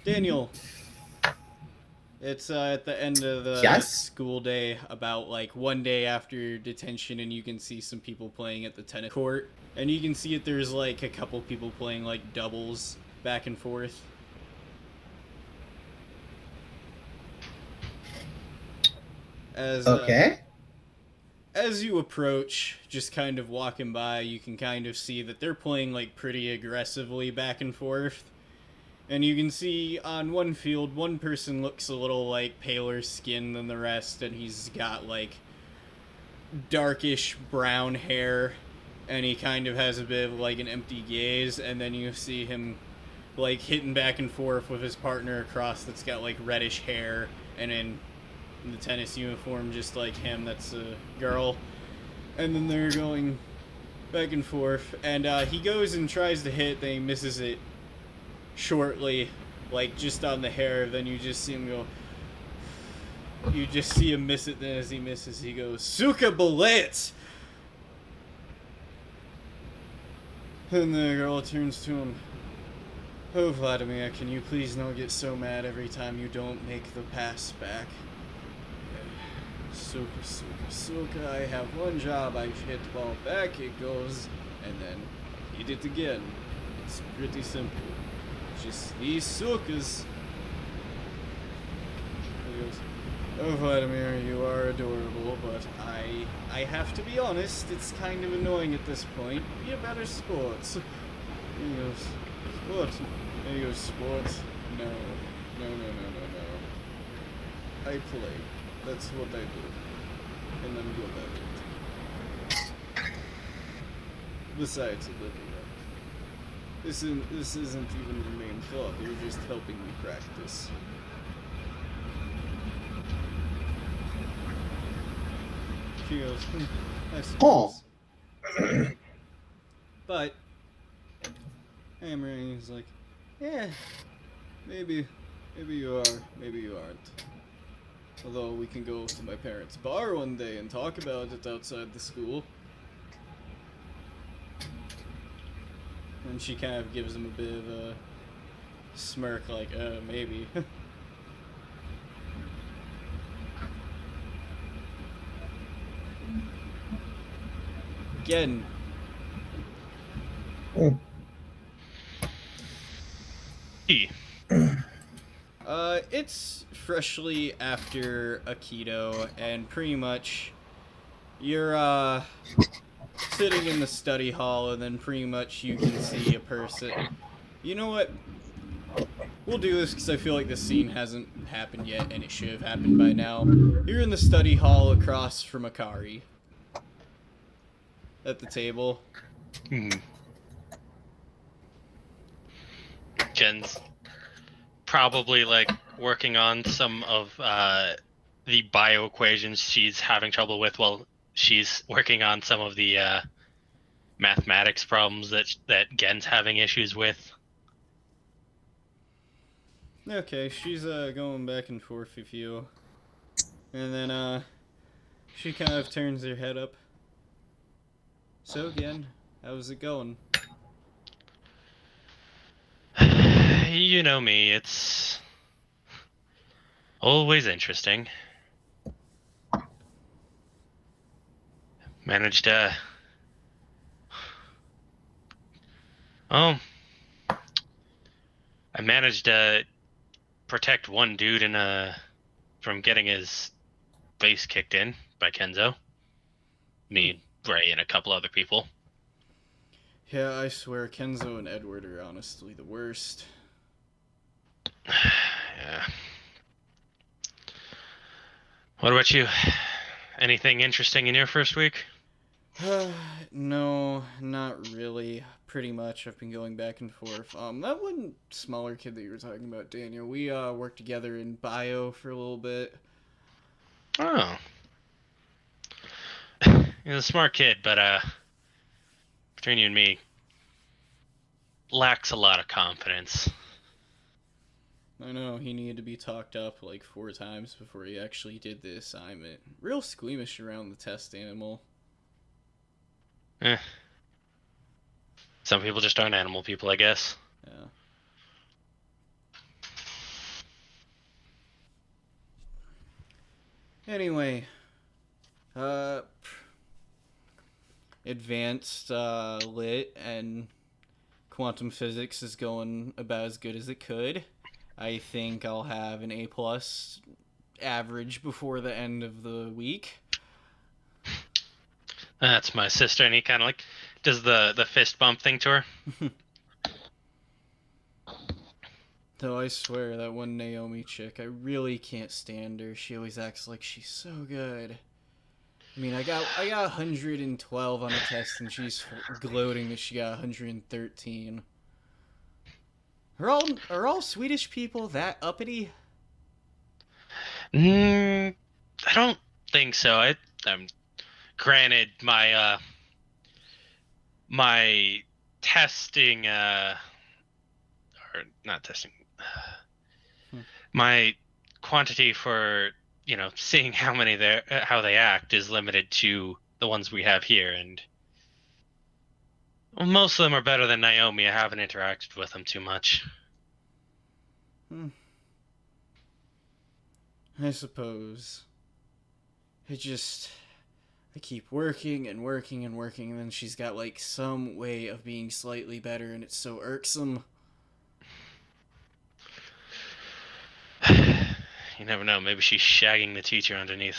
Daniel, it's at the end of the Yes? school day, about like one day after detention, and you can see some people playing at the tennis court. And you can see it, there's like a couple people playing like doubles back and forth. As Okay. as you approach, just kind of walking by, you can kind of see that they're playing like pretty aggressively back and forth. And you can see on one field, one person looks a little like paler skin than the rest, and he's got like darkish brown hair, and he kind of has a bit of like an empty gaze. And then you see him like hitting back and forth with his partner across, that's got like reddish hair and in the tennis uniform just like him, that's a girl. And then they're going back and forth, and he goes and tries to hit, then he misses it shortly, like just on the hair. Then you just see him go, you just see him miss it. Then as he misses, he goes, "Suka Balet!" And the girl turns to him, "Oh, Vladimir, can you please not get so mad every time you don't make the pass back? Suka, Suka, Suka, I have one job. I hit the ball back, it goes, and then I hit it again. It's pretty simple. Just these Sukas." He goes, "Oh, Vladimir, you are adorable, but I have to be honest, it's kind of annoying at this point. Be a better sport." He goes, "What?" And he goes, "Sport? No. No, no, no, no, no. I play. That's what I do. And I'm good at it. Besides, Olivia, this isn't even your main club. You're just helping me practice." She goes, "I Oh. suppose." But Amory is like, "Yeah, maybe you are, maybe you aren't. Although we can go to my parents' bar one day and talk about it outside the school." And she kind of gives him a bit of a smirk, like, maybe. Again, Mm. it's freshly after Aikido, and pretty much you're, sitting in the study hall, and then pretty much you can see a person. You know what? We'll do this because I feel like this scene hasn't happened yet, and it should have happened by now. You're in the study hall across from Akari at the table. Jen's probably like working on some of the bio equations she's having trouble with while she's working on some of the mathematics problems that Gen's having issues with. Okay, she's going back and forth with you. And then she kind of turns her head up. "So again, how's it going?" You know me, it's always interesting. Managed oh, I managed to protect one dude from getting his face kicked in by Kenzo. Me, Ray, and a couple other people. Yeah, I swear, Kenzo and Edward are honestly the worst. Yeah. What about you? Anything interesting in your first week? No, not really. Pretty much, I've been going back and forth. That one smaller kid that you were talking about, Daniel, we worked together in bio for a little bit. Oh. He's a smart kid, but between you and me, lacks a lot of confidence. I know, he needed to be talked up like 4 times before he actually did the assignment. Real squeamish around the test animal. Some people just aren't animal people, I guess. Yeah. Anyway, uh, advanced lit and quantum physics is going about as good as it could. I think I'll have an A plus average before the end of the week. That's my sister, and he kind of like does the fist bump thing to her. Though I swear that one Naomi chick, I really can't stand her. She always acts like she's so good. I mean, I got 112 on a test, and she's gloating that she got 113. Are all Swedish people that uppity? I don't think so. Granted, my testing, or not testing, my quantity for seeing how they act is limited to the ones we have here, and most of them are better than Naomi. I haven't interacted with them too much. I suppose. I keep working and working and working, and then she's got like some way of being slightly better, and it's so irksome. You never know. Maybe she's shagging the teacher underneath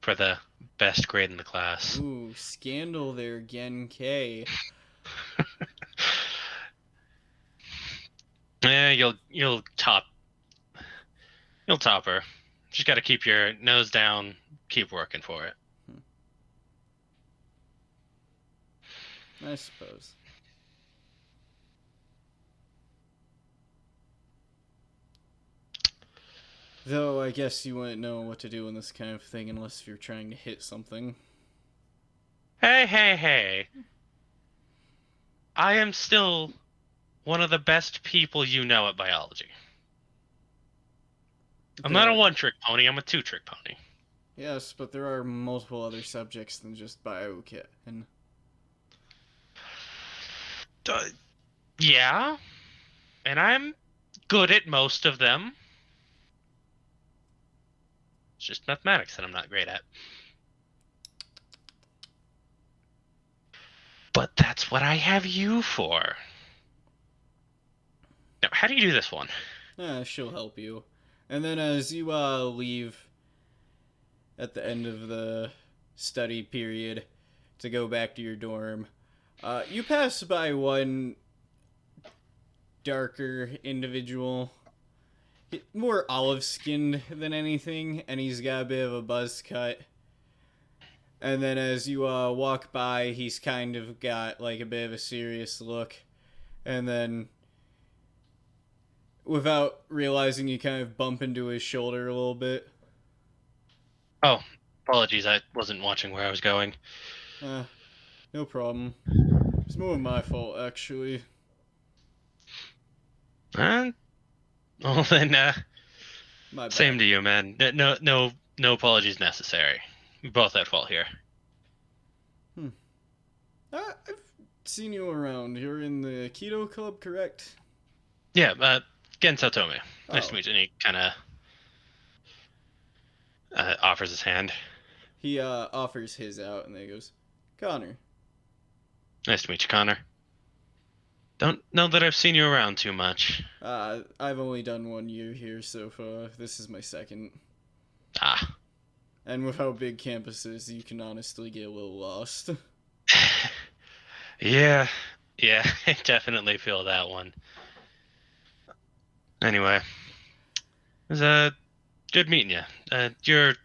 for the best grade in the class. Ooh, scandal there, Gen K. Yeah, you'll top her. Just got to keep your nose down, keep working for it. I suppose. Though I guess you wouldn't know what to do in this kind of thing unless you're trying to hit something. Hey. I am still one of the best people you know at biology. I'm not a one-trick pony, I'm a two-trick pony. Yes, but there are multiple other subjects than just biochem. Yeah, and I'm good at most of them. It's just mathematics that I'm not great at. But that's what I have you for. Now, how do you do this one? She'll help you. And then as you leave at the end of the study period to go back to your dorm, you pass by one darker individual, more olive-skinned than anything, and he's got a bit of a buzz cut. And then as you walk by, he's kind of got like a bit of a serious look. And then, without realizing, you kind of bump into his shoulder a little bit. Oh, apologies, I wasn't watching where I was going. No problem. It's more my fault, actually. Well then, My bad. same to you, man. No apologies necessary. We're both at fault here. I've seen you around. You're in the Keto Club, correct? Yeah, Gen Satome. Nice to meet you. And he kind of offers his hand. He offers his out, and then he goes, Connor. Nice to meet you, Connor. Don't know that I've seen you around too much. I've only done 1 year here so far. This is my second. Ah. And with how big campus is, you can honestly get a little lost. Yeah, I definitely feel that one. Anyway, it was good meeting you. You're...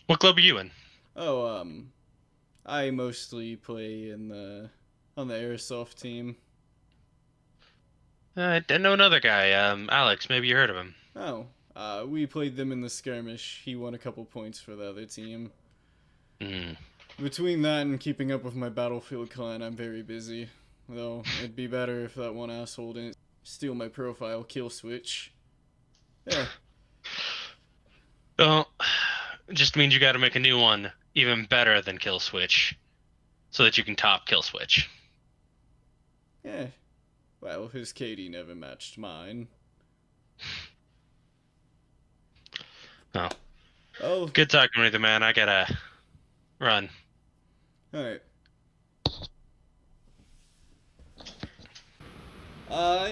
what club are you in? Oh, I mostly play on the airsoft team. I know another guy, Alex. Maybe you heard of him. Oh, we played them in the skirmish. He won a couple points for the other team. Between that and keeping up with my Battlefield clan, I'm very busy. Though, it'd be better if that one asshole didn't steal my profile kill switch. Yeah. Well, it just means you gotta make a new one even better than kill switch, so that you can top kill switch. Yeah. Well, his KD never matched mine. Well, Good talking with you, man. I gotta run. alright.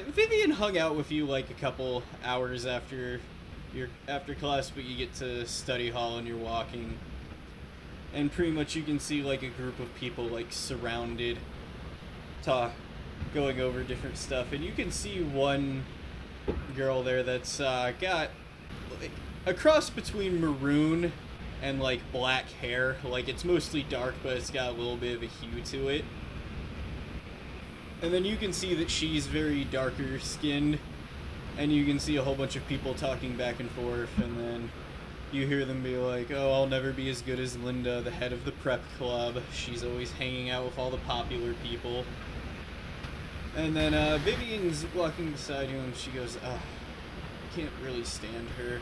Vivian hung out with you like a couple hours after class, but you get to study hall and you're walking. And pretty much you can see like a group of people like surrounded, talk, going over different stuff. And you can see one girl there that's got like, a cross between maroon and like black hair. Like it's mostly dark, but it's got a little bit of a hue to it. And then you can see that she's very darker skinned, and you can see a whole bunch of people talking back and forth, and then you hear them be like, oh, I'll never be as good as Linda, the head of the prep club. She's always hanging out with all the popular people. And then Vivian's walking beside you, and she goes, I can't really stand her.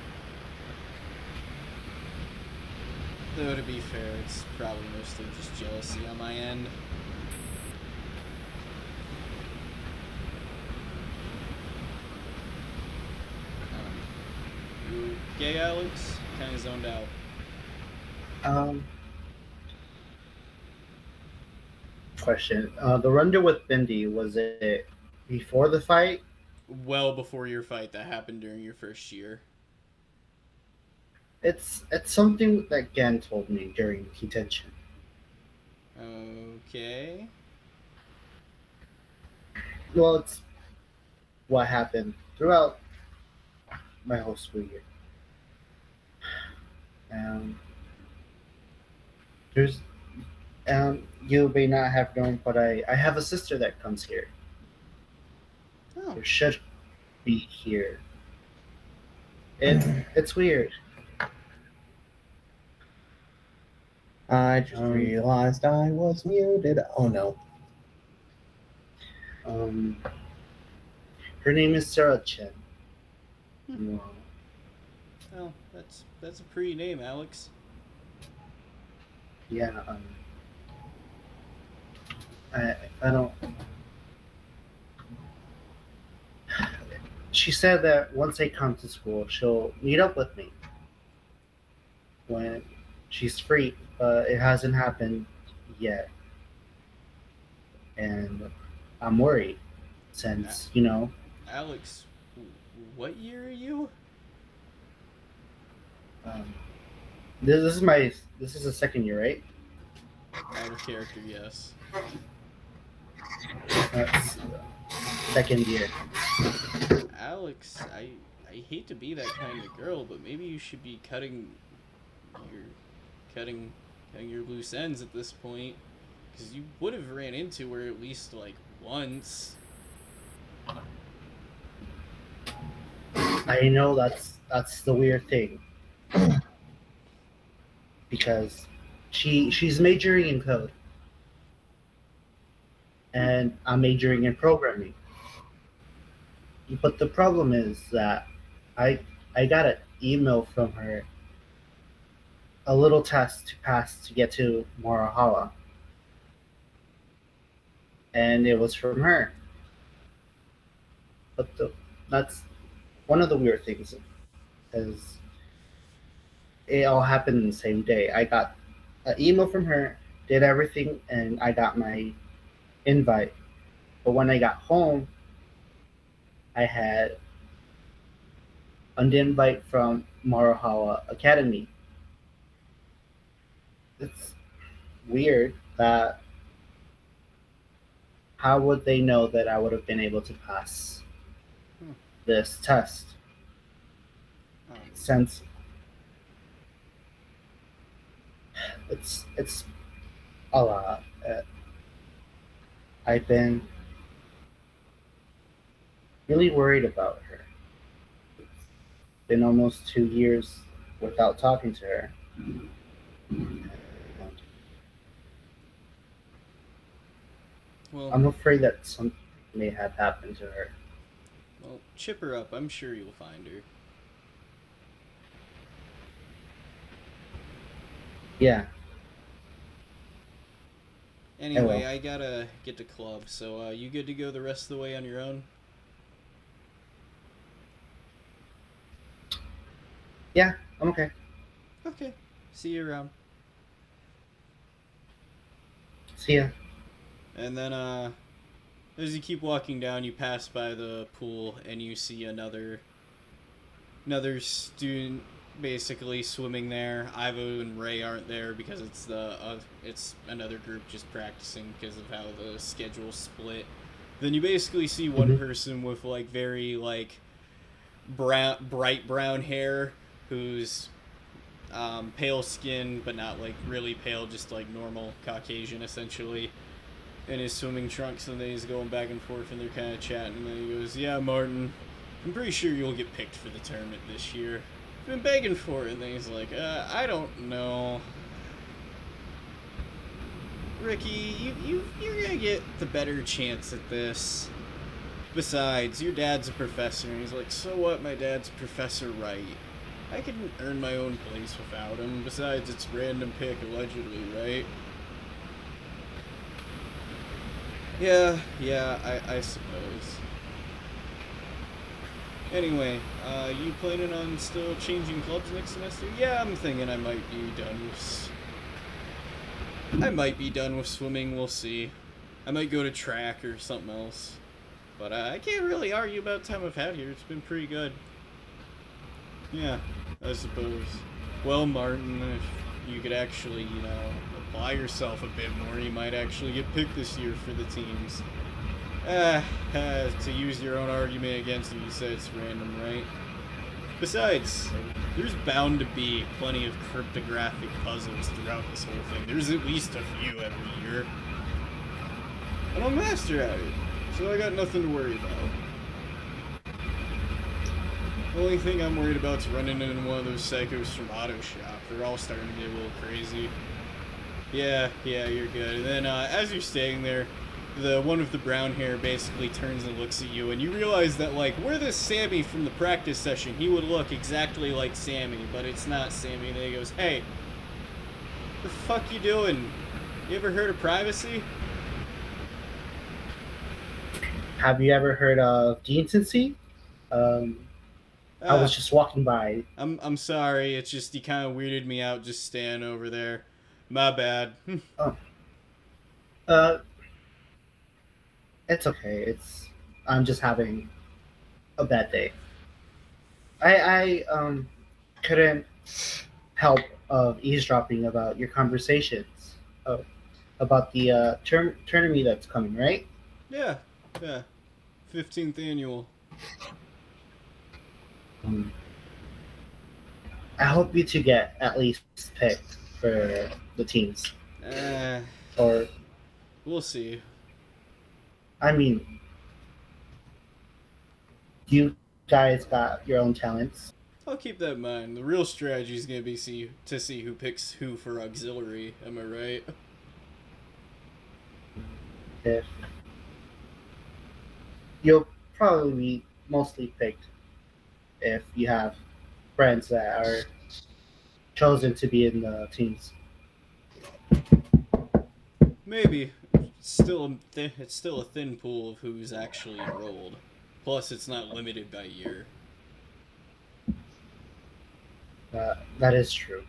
Though, to be fair, it's probably mostly just jealousy on my end. You gay, Alex? Kinda zoned out. Question. The run with Bindi, was it before the fight? Well before your fight that happened during your first year. It's something that Gen told me during detention. Okay. Well, it's what happened throughout my whole school year. There's you may not have known, but I have a sister that comes here. Oh. Or should be here. It's weird. I just realized I was muted. Oh no. Her name is Sarah Chen. Oh, that's a pretty name, Alex. Yeah. I don't. She said that once I come to school, she'll meet up with me when she's free, but it hasn't happened yet. And I'm worried since, Alex, what year are you? This is the second year, right? Out of character, yes. Second year. Alex, I hate to be that kind of girl, but maybe you should be cutting your loose ends at this point, because you would have ran into her at least like once. I know that's the weird thing, because she's majoring in code, and I'm majoring in programming. But the problem is that I got an email from her, a little test to pass to get to Marhawa, and it was from her. But that's one of the weird things, is it all happened in the same day. I got an email from her, did everything, and I got my invite. But when I got home, I had an invite from Marhawa Academy. It's weird that how would they know that I would have been able to pass this test? Since it's a lot. I've been really worried about her. It's been almost 2 years without talking to her. Well, I'm afraid that something may have happened to her. well, chip her up. I'm sure you'll find her. Yeah. Anyway, Hello. I gotta get to club, so you good to go the rest of the way on your own? Yeah, I'm okay. Okay. See you around. See ya. And then, as you keep walking down, you pass by the pool and you see another student basically swimming there. Ivo and Ray aren't there because it's another group just practicing because of how the schedule's split. Then you basically see one person with like very like bright brown hair who's pale skin, but not like really pale, just like normal Caucasian essentially, in his swimming trunks, and then he's going back and forth and they're kind of chatting, and then he goes, "Yeah, Martin, I'm pretty sure you'll get picked for the tournament this year. I've been begging for it." And then he's like, I don't know. Ricky, you're gonna get the better chance at this. Besides, your dad's a professor. And he's like, "So what? My dad's Professor Wright. I can earn my own place without him. Besides, it's random pick, allegedly, right?" Yeah, I suppose. Anyway, you planning on still changing clubs next semester? Yeah, I'm thinking I might be done with swimming, we'll see. I might go to track or something else. But I can't really argue about the time I've had here. It's been pretty good. Yeah, I suppose. Well, Martin, if you could actually, apply yourself a bit more, you might actually get picked this year for the teams. To use your own argument against you, you said it's random, right? Besides, there's bound to be plenty of cryptographic puzzles throughout this whole thing. There's at least a few every year. And I'm master at it, so I got nothing to worry about. The only thing I'm worried about is running into one of those psychos from Auto Shop. They're all starting to get a little crazy. Yeah, you're good. And then, as you're staying there, the one with the brown hair basically turns and looks at you, and you realize that, like, were this Sammy from the practice session, he would look exactly like Sammy, but it's not Sammy. And then he goes, "Hey, the fuck you doing? You ever heard of privacy?" Have you ever heard of decency? I was just walking by. I'm sorry, it's just you kind of weirded me out just standing over there. My bad. It's okay. I'm just having a bad day. I couldn't help eavesdropping about your conversations about the tournament that's coming, right? Yeah. 15th annual. I hope you two get at least picked for the teams. Or, we'll see. I mean, you guys got your own talents. I'll keep that in mind. The real strategy is going to be to see who picks who for auxiliary. Am I right? If you'll probably be mostly picked if you have friends that are chosen to be in the teams. Maybe. It's still a thin pool of who's actually enrolled. Plus, it's not limited by year. That is true.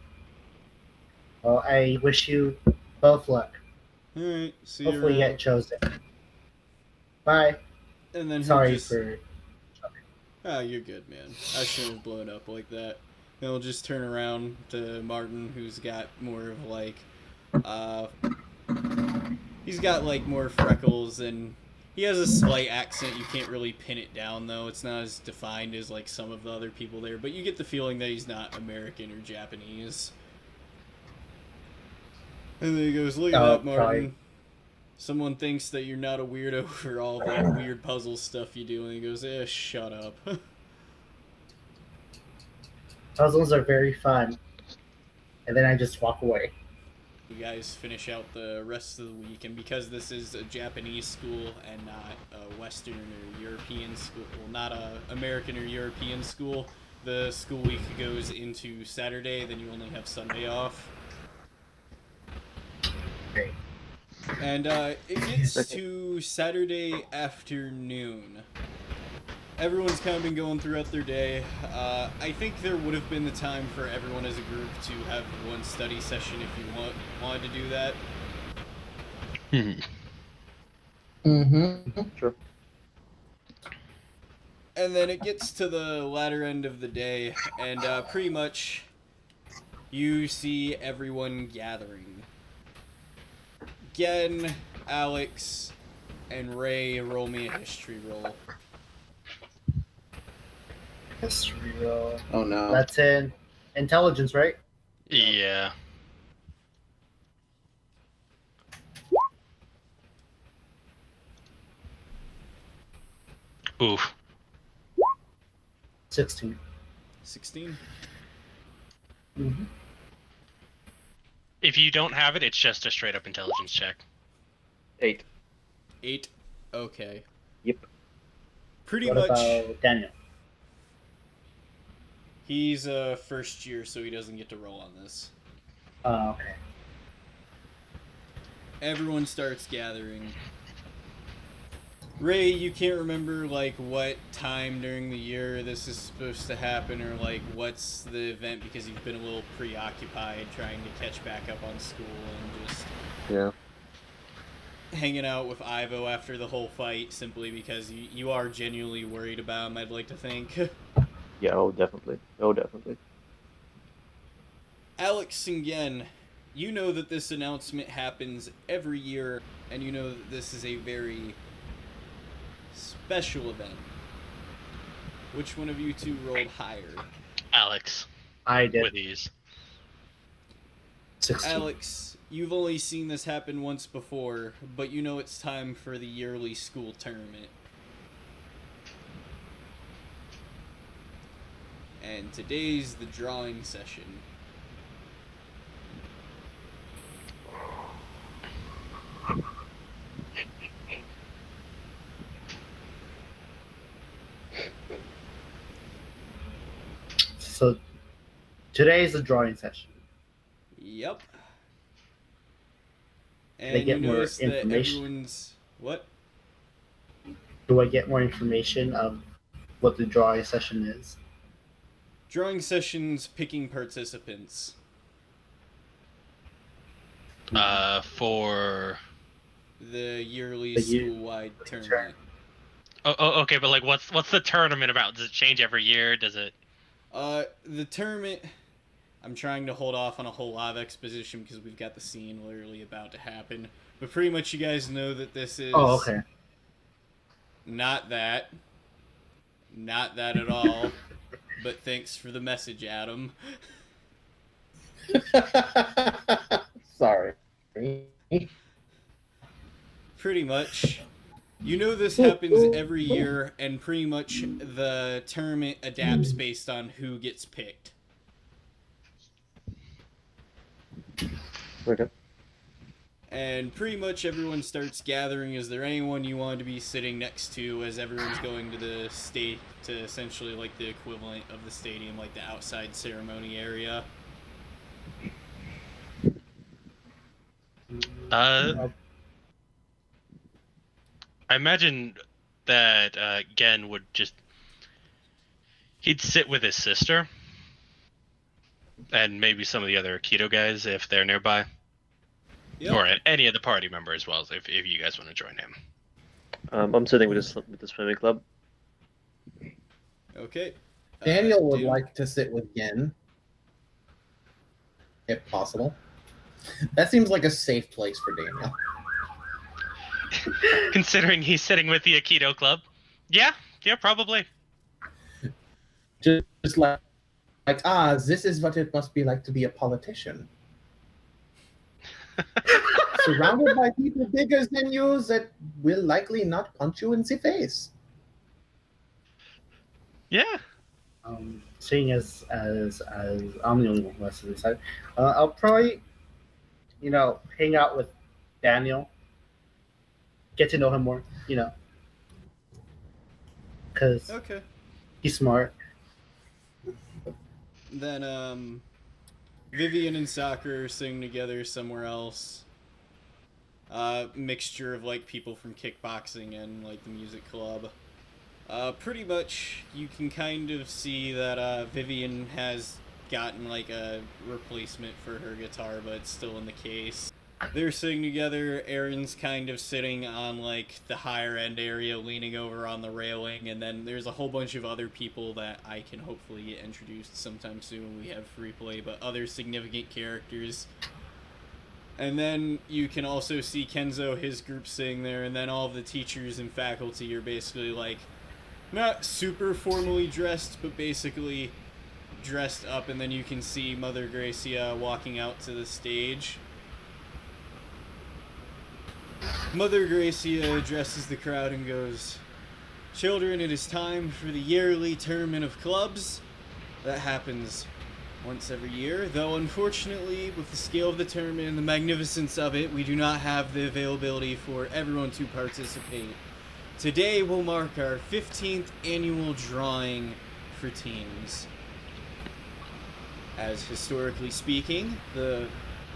Well, I wish you both luck. Alright, see you Hopefully you around. get chosen. Bye. And then Sorry for... Oh, you're good, man. I shouldn't have blown up like that. Then we'll just turn around to Martin, who's got more of like, he's got like more freckles, and he has a slight accent. You can't really pin it down though. It's not as defined as like some of the other people there, but you get the feeling that he's not American or Japanese. And then he goes, "Look at that, Martin. Probably. Someone thinks that you're not a weirdo for all that weird puzzle stuff you do." And he goes, shut up. Puzzles are very fun. And then I just walk away. You guys finish out the rest of the week, and because this is a Japanese school and not a Western or European school, well, not a American or European school, the school week goes into Saturday, then you only have Sunday off. Great. And it gets to Saturday afternoon. everyone's kind of been going throughout their day. I think there would have been the time for everyone as a group to have one study session if you wanted to do that. Mm-hmm. Sure. And then it gets to the latter end of the day, and pretty much you see everyone gathering. Gen, Alex, and Ray, roll me a history roll. History roll. Oh no. That's in intelligence, right? Yeah. Oof. 16. 16? Mm-hmm. If you don't have it, it's just a straight up intelligence check. 8. 8? Okay. Yep. Pretty What much, about Daniel? he's first year, so he doesn't get to roll on this. Okay. Everyone starts gathering. Ray, you can't remember, like, what time during the year this is supposed to happen, or, like, what's the event, because you've been a little preoccupied trying to catch back up on school and just Yeah. hanging out with Ivo after the whole fight, simply because you are genuinely worried about him, I'd like to think. Yeah, oh, definitely. Oh, definitely. Alex and Gen, you know that this announcement happens every year, and you know that this is a very special event. Which one of you two rolled higher? Alex, I did. with ease. 16. Alex, you've only seen this happen once before, but you know it's time for the yearly school tournament. And today's the drawing session. So today is the drawing session. Yep. I And get you more notice that information? everyone's... What? Do I get more information of what the drawing session is? Drawing sessions picking participants. For The yearly The year- school-wide tournament. oh, okay, but like, what's the tournament about? Does it change every year? Does it? The tournament... I'm trying to hold off on a whole lot of exposition because we've got the scene literally about to happen. But pretty much you guys know that this is... Oh, okay. Not that. Not that at all. But thanks for the message, Adam. Sorry. Pretty much. You know this happens every year, and pretty much the tournament adapts based on who gets picked. Okay. And pretty much everyone starts gathering. Is there anyone you want to be sitting next to as everyone's going to the state, to essentially like the equivalent of the stadium, like the outside ceremony area? I imagine that Gen would just... He'd sit with his sister. And maybe some of the other Aikido guys if they're nearby. Yep. Or any of the party member as well, if you guys want to join him. I'm sitting with the swimming club. Okay. Daniel would Daniel? like to sit with Yen, if possible. That seems like a safe place for Daniel. Considering he's sitting with the Aikido club. Yeah, probably. Just like, this is what it must be like to be a politician. Surrounded by people bigger than you that will likely not punch you in the face. Yeah. Seeing as I'm the only one who has to decide, I'll probably, hang out with Daniel, get to know him more, because Okay. he's smart. Then, Vivian and Soccer sing together somewhere else. Mixture of, like, people from kickboxing and, like, the music club. Pretty much, you can kind of see that Vivian has gotten like a replacement for her guitar, but it's still in the case. They're sitting together. Aaron's kind of sitting on like the higher end area, leaning over on the railing, and then there's a whole bunch of other people that I can hopefully get introduced sometime soon when we have free play, but other significant characters. And then you can also see Kenzo, his group sitting there, and then all of the teachers and faculty are basically like not super formally dressed, but basically dressed up, and then you can see Mother Gracia walking out to the stage. Mother Gracia addresses the crowd and goes, "Children, it is time for the yearly tournament of clubs. That happens once every year, though unfortunately, with the scale of the tournament and the magnificence of it, we do not have the availability for everyone to participate. Today will mark our 15th annual drawing for teams. As historically speaking, the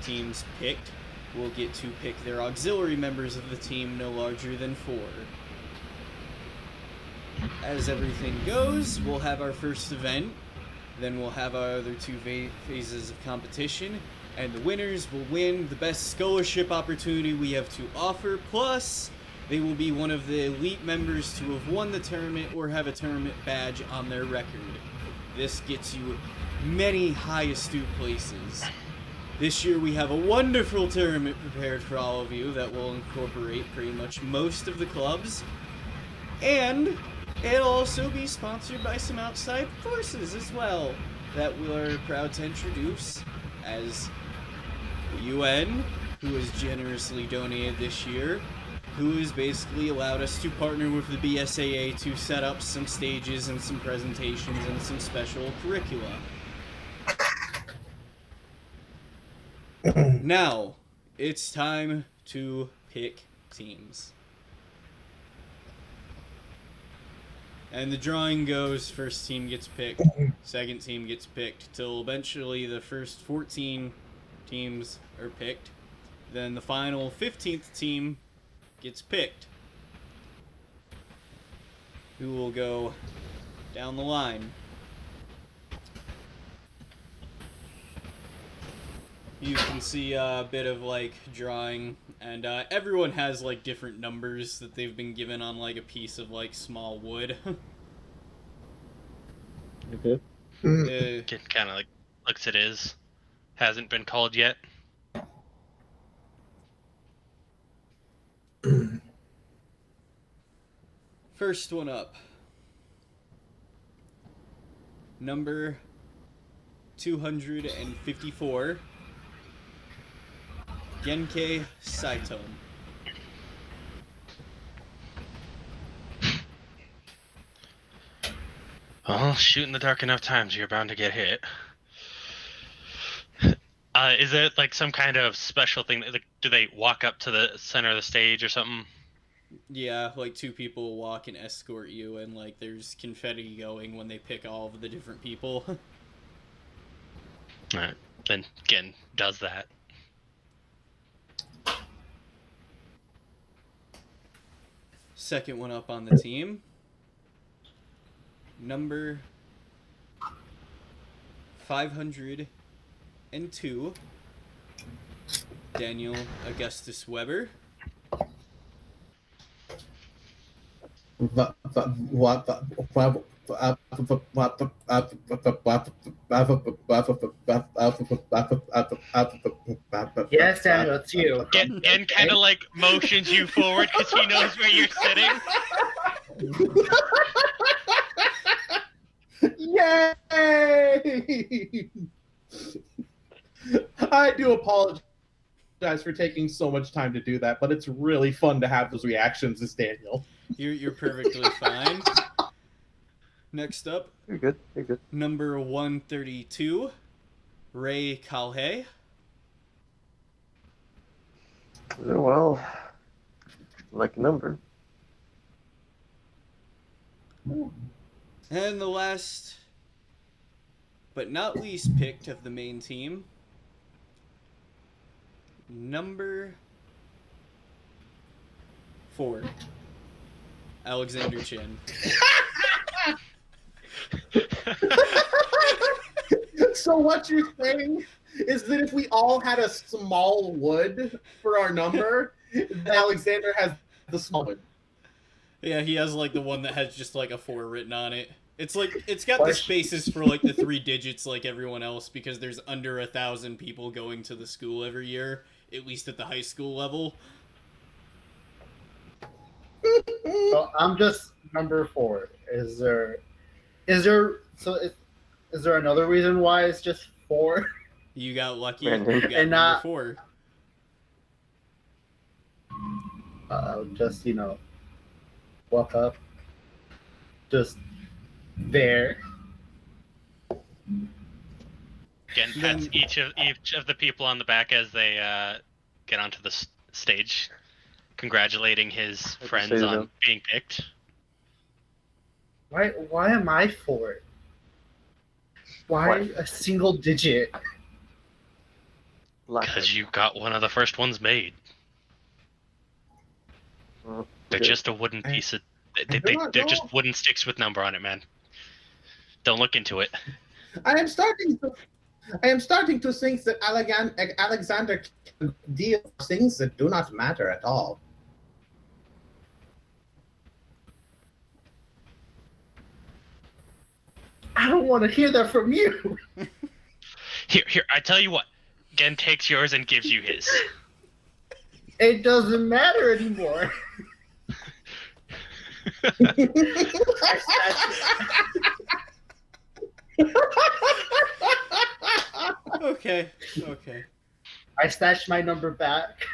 teams picked will get to pick their auxiliary members of the team no larger than 4. As everything goes, we'll have our first event, then we'll have our other 2 phases of competition, and the winners will win the best scholarship opportunity we have to offer, plus they will be one of the elite members to have won the tournament or have a tournament badge on their record. This gets you many high astute places. This year we have a wonderful tournament prepared for all of you that will incorporate pretty much most of the clubs, and it'll also be sponsored by some outside forces as well that we are proud to introduce, as the UN, who has generously donated this year, who has basically allowed us to partner with the BSAA to set up some stages and some presentations and some special curricula. Now, it's time to pick teams. And the drawing goes, first team gets picked, second team gets picked, till eventually the first 14 teams are picked. Then the final 15th team gets picked, who will go down the line. You can see a bit of like drawing, and everyone has like different numbers that they've been given on like a piece of like small wood. Okay. It kind of like looks at his. Hasn't been called yet. First one up. Number 254. Genkei Saito. Well, shoot in the dark enough times, you're bound to get hit. Is it like some kind of special thing? Like, do they walk up to the center of the stage or something? Yeah, like 2 people walk and escort you, and like there's confetti going when they pick all of the different people. Alright, then again, does that. Second one up on the team. Number 502. Daniel Augustus Weber. Yes, Daniel, it's you. Gen kind of like motions you forward because he knows where you're sitting. Yay! I do apologize for taking so much time to do that, but it's really fun to have those reactions as Daniel. You're perfectly fine. Next up, You're good. You're good. number 132, Ray Calhe. Well, like a number. And the last, but not least picked of the main team, number 4, Alexander Chin. So what you're saying is that if we all had a small wood for our number, Alexander has the small wood. Yeah, he has like the one that has just like a 4 written on it. It's like it's got the Question. spaces for like the 3 digits like everyone else because there's under 1,000 people going to the school every year, at least at the high school level. So I'm just number 4. Is there another reason why it's just 4? You got lucky. Random. You got And number not- 4. Just walk up, just there. Again, pats each of the people on the back as they get onto the stage, congratulating his to friends say on that. being picked. Why am I 4? Why a single digit? Lack Because you got one of the first ones made. of- They're okay. just a wooden piece of. They're No. just wooden sticks with number on it, man. Don't look into it. I am starting to think that Alexander can deal with things that do not matter at all. I don't want to hear that from you. Here. I tell you what. Gen takes yours and gives you his. It doesn't matter anymore. Okay. I snatched my number back.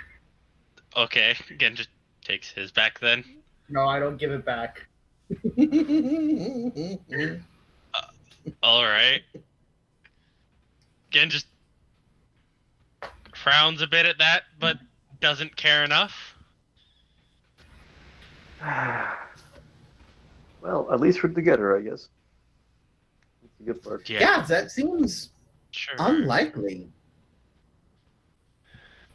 Okay. Gen just takes his back then. No, I don't give it back. All right. Gen just frowns a bit at that, but doesn't care enough. Well, at least we're together, I guess. That's the good part. Yeah, that seems Sure. unlikely.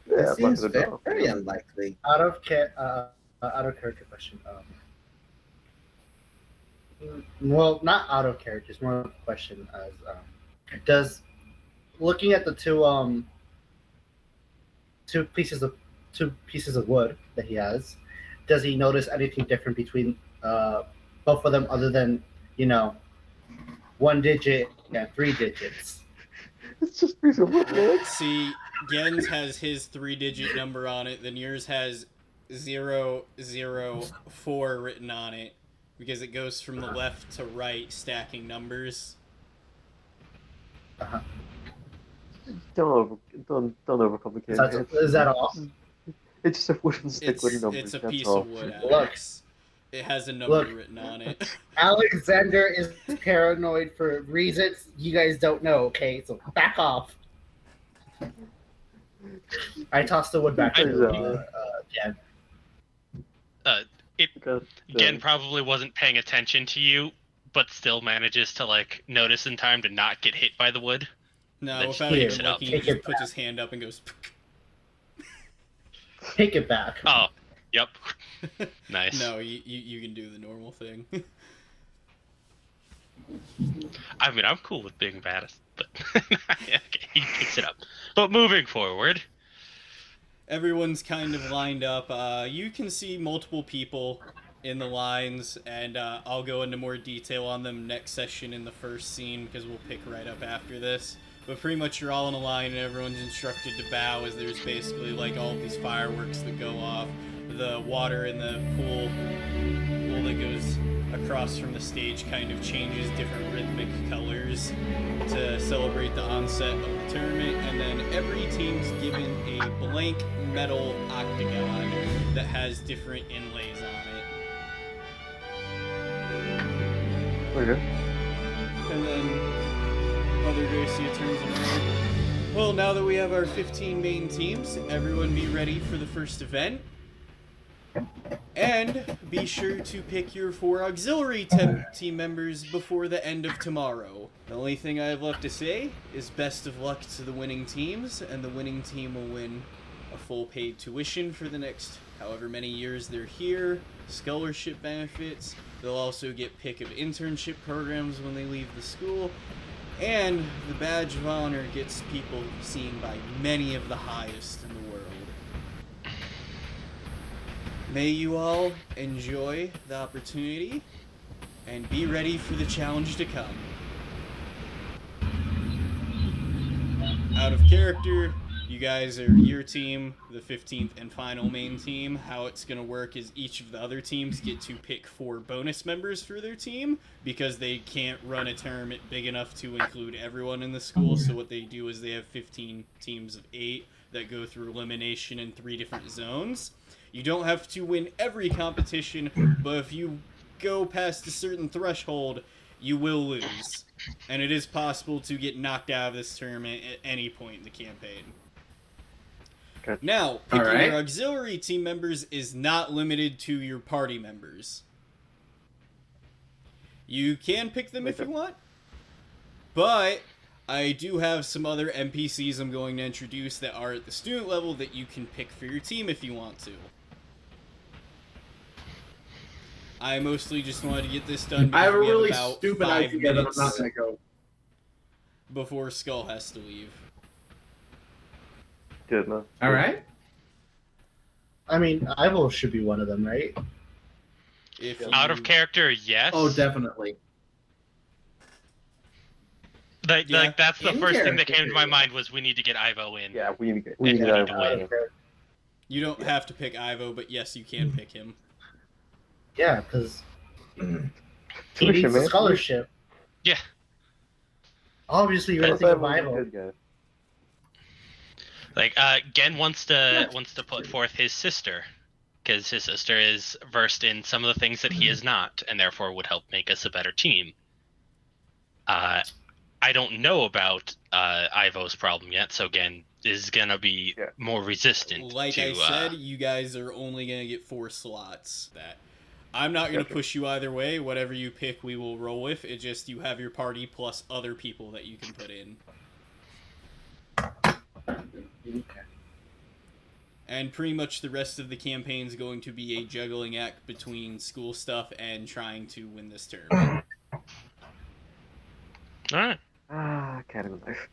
Yeah, That I'm seems not gonna very know. unlikely. Out of character question. Well, not out of character. It's more of a question as does looking at the two pieces of wood that he has, does he notice anything different between both of them other than 1 digit and 3 digits? It's just piece of wood, man. See, Gen's has his 3-digit number on it, then yours has 004 written on it because it goes from the left to right, stacking numbers. Don't overcomplicate it. Is that all? It's just a wooden stick with numbers. It's a that's piece all. of wood, Look. Alex. It has a number Look. written on it. Alexander is paranoid for reasons you guys don't know. Okay, so back off. I tossed the wood back to Jen. Okay, Gen probably wasn't paying attention to you, but still manages to notice in time to not get hit by the wood. No, Then without picks even it up. looking, he Take just it puts his hand up and goes. Take it back. Oh, yep. Nice. No, you can do the normal thing. I mean, I'm cool with being embarrassed, but okay, he picks it up. But moving forward, Everyone's kind of lined up. You can see multiple people in the lines, and I'll go into more detail on them next session in the first scene because we'll pick right up after this. But pretty much you're all in a line and everyone's instructed to bow as there's basically all these fireworks that go off. The water in the pool that goes across from the stage kind of changes different rhythmic colors to celebrate the onset of the tournament, and then every team's given a blank metal octagon that has different inlays on it. Okay. And then Mother Gracia turns around. Well, now that we have our 15 main teams, everyone be ready for the first event. And be sure to pick your 4 auxiliary team members before the end of tomorrow. The only thing I have left to say is best of luck to the winning teams, and the winning team will win a full paid tuition for the next however many years they're here. scholarship benefits. They'll also get pick of internship programs when they leave the school. And the Badge of Honor gets people seen by many of the highest in the world. May you all enjoy the opportunity and be ready for the challenge to come. Out of character, you guys are your team, the 15th and final main team. How it's going to work is each of the other teams get to pick 4 bonus members for their team because they can't run a tournament big enough to include everyone in the school. So what they do is they have 15 teams of 8 that go through elimination in 3 different zones. You don't have to win every competition, but if you go past a certain threshold, you will lose. And it is possible to get knocked out of this tournament at any point in the campaign. Okay. Now, picking Alright. your auxiliary team members is not limited to your party members. You can pick them if you want, but I do have some other NPCs I'm going to introduce that are at the student level that you can pick for your team if you want to. I mostly just wanted to get this done I have a because we really about stupid 5 idea that I'm minutes not going to go. before Skull has to leave. Good enough. All right. I mean, Ivo should be one of them, right? If Out you- of character, yes. Oh, definitely. Like, Yeah. like that's the In first thing that came to my character. mind was we need to get Ivo in. Yeah, we need Yeah, to yeah. get You don't have to pick Ivo, but yes, you can pick him. Yeah, because he Tuition, needs a man. scholarship. Yeah. Obviously, you're gonna think of Ivo. Good guy. Like, Gen wants to put forth his sister, because his sister is versed in some of the things that he is not, and therefore would help make us a better team. I don't know about Ivo's problem yet, so Gen is gonna be Yeah. more resistant. Like to, I said, you guys are only going to get 4 slots. That I'm not going to Gotcha. push you either way. Whatever you pick, we will roll with. It just you have your party plus other people that you can put in. Okay. And pretty much the rest of the campaign is going to be a juggling act between school stuff and trying to win this tournament. All right. Academy life.